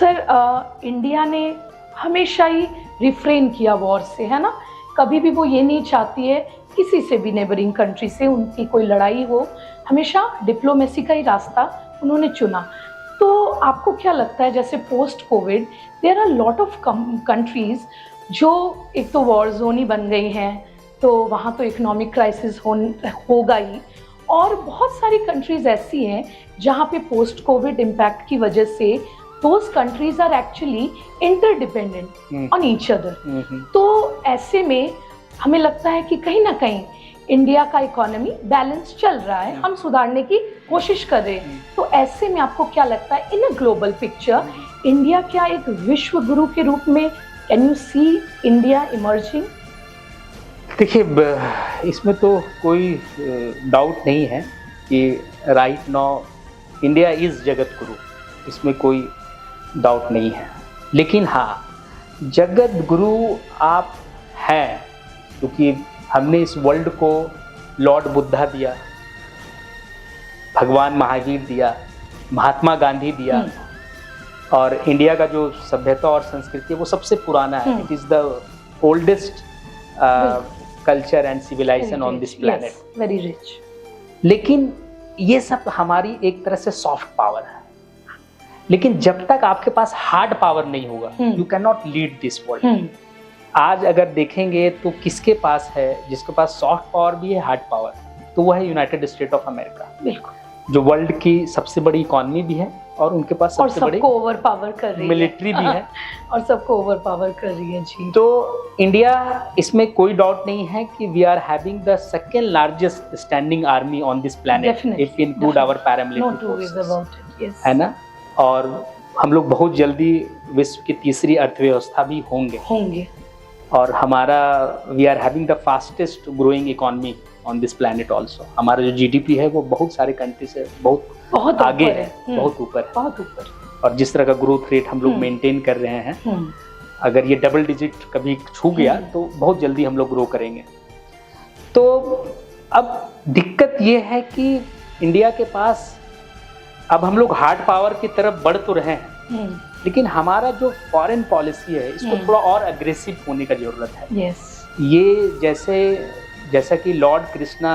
Sir India ने हमेशा ही refrain किया वॉर से, है ना। कभी भी वो ये नहीं चाहती है किसी से भी, नेबरिंग कंट्री से उनकी कोई लड़ाई हो, हमेशा डिप्लोमेसी का ही रास्ता उन्होंने चुना। तो आपको क्या लगता है, जैसे post covid there are lot of countries जो एक तो वॉर जोन ही बन गई हैं, तो वहाँ तो इकोनॉमिक क्राइसिस होगा ही, और बहुत सारी कंट्रीज ऐसी हैं जहाँ पे पोस्ट कोविड इम्पैक्ट की वजह से those countries are actually interdependent on each other. तो ऐसे में हमें लगता है कि कहीं ना कहीं इंडिया का इकोनॉमी बैलेंस चल रहा है, हम सुधारने की कोशिश कर रहे हैं। तो ऐसे में आपको क्या लगता है, in a global picture India क्या एक विश्व गुरु के रूप में, can you see India emerging? देखिए, इसमें तो कोई डाउट नहीं है कि right now India is Jagat Guru, इसमें कोई डाउट नहीं है। लेकिन हाँ, जगत गुरु आप हैं क्योंकि हमने इस वर्ल्ड को लॉर्ड बुद्धा दिया, भगवान महावीर दिया, महात्मा गांधी दिया, और इंडिया का जो सभ्यता और संस्कृति है वो सबसे पुराना है। It is the oldest culture and civilization on this planet, very rich. लेकिन ये सब हमारी एक तरह से सॉफ्ट पावर है। लेकिन जब तक आपके पास हार्ड पावर नहीं होगा, you can not lead this world. आज अगर देखेंगे तो किसके पास है, जिसके पास सॉफ्ट पावर भी है, हार्ड पावर, तो वह है यूनाइटेड स्टेट ऑफ अमेरिका, बिल्कुल, जो वर्ल्ड की सबसे बड़ी इकोनॉमी भी है और उनके पास सबसे बड़ी ओवर पावर कर रही है, मिलिट्री भी है और सबको ओवर पावर कर रही है जी। तो इंडिया, इसमें कोई डाउट नहीं है कि we are having the second largest standing army on this planet if include our paramilitary forces, है ना। और हम लोग बहुत जल्दी विश्व की तीसरी अर्थव्यवस्था भी होंगे। और हमारा, we are having the fastest growing economy on this planet also. हमारा जो जीडीपी है वो बहुत सारे कंट्री से बहुत आगे है, बहुत ऊपर। और जिस तरह का ग्रोथ रेट हम लोग मेंटेन कर रहे हैं, अगर ये डबल डिजिट कभी छू गया तो बहुत जल्दी हम लोग ग्रो करेंगे। तो अब दिक्कत ये है कि इंडिया के पास, अब हम लोग हार्ड पावर की तरफ बढ़ तो रहे हैं, लेकिन हमारा जो फॉरेन पॉलिसी है इसको थोड़ा और अग्रेसिव होने का जरूरत है। ये जैसा कि लॉर्ड कृष्णा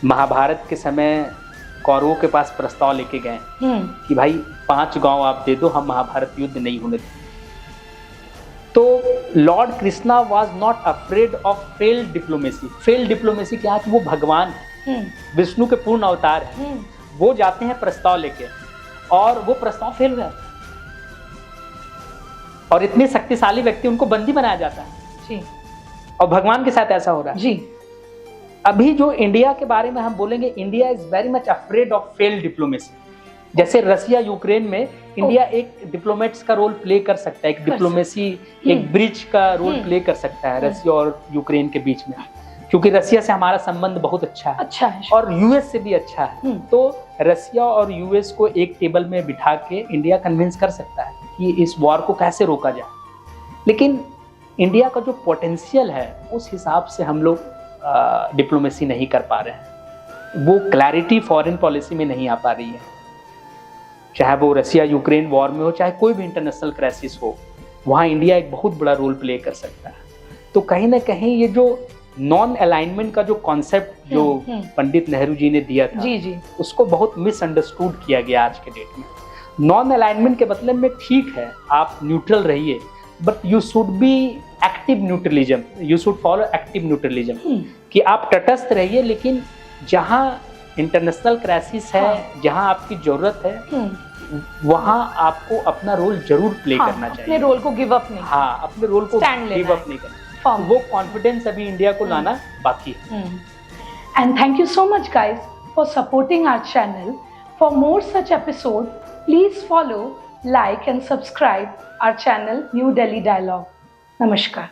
महाभारत के समय कौरवों के पास प्रस्ताव लेके गए कि भाई 5 गांव आप दे दो, हम महाभारत युद्ध नहीं होने देंगे। तो Lord Krishna was not afraid of failed diplomacy. Failed diplomacy क्या है कि वो भगवान है, विष्णु के पूर्ण अवतार है। वो जाते हैं प्रस्ताव लेके और वो प्रस्ताव फेल हो जाता है, और इतने शक्तिशाली व्यक्ति उनको बंदी बनाया जाता है जी। और भगवान के साथ ऐसा हो रहा है जी। अभी जो इंडिया के बारे में हम बोलेंगे, India is very much afraid of failed diplomacy. जैसे रसिया यूक्रेन में इंडिया एक डिप्लोमेट्स का रोल प्ले कर सकता है, एक डिप्लोमेसी, एक ब्रिज का रोल प्ले कर सकता है रसिया और यूक्रेन के बीच में, क्योंकि रसिया से हमारा संबंध बहुत अच्छा है और यूएस से भी अच्छा है। तो रसिया और यूएस को एक टेबल में बिठा के इंडिया कन्विंस कर सकता है कि इस वॉर को कैसे रोका जाए। लेकिन इंडिया का जो पोटेंशियल है उस हिसाब से हम लोग डिप्लोमेसी नहीं कर पा रहे हैं, वो क्लैरिटी फॉरेन पॉलिसी में नहीं आ पा रही है। चाहे वो रसिया यूक्रेन वॉर में हो, चाहे कोई भी इंटरनेशनल क्राइसिस हो, वहाँ इंडिया एक बहुत बड़ा रोल प्ले कर सकता है। तो कहीं ना कहीं ये जो नॉन अलाइनमेंट का जो कॉन्सेप्ट जो पंडित नेहरू जी ने दिया था, जी, उसको बहुत मिसअंडरस्टूड किया गया आज के डेट में। नॉन अलाइनमेंट के मतलब में ठीक है, आप न्यूट्रल रहिए, but you should be active neutralism, you should follow active neutralism, कि आप तटस्थ रहिए, लेकिन जहाँ इंटरनेशनल क्राइसिस है, जहाँ आपकी जरूरत है, वहाँ आपको अपना रोल जरूर प्ले करना चाहिए। अपने रोल को गिव अप नहीं, अपने रोल को गिव अप नहीं करना। वो कॉन्फिडेंस अभी इंडिया को लाना बाकी है। And thank you so much guys for supporting our channel. For more such episode please follow, like and subscribe our channel New Delhi Dialogue. Namaskar.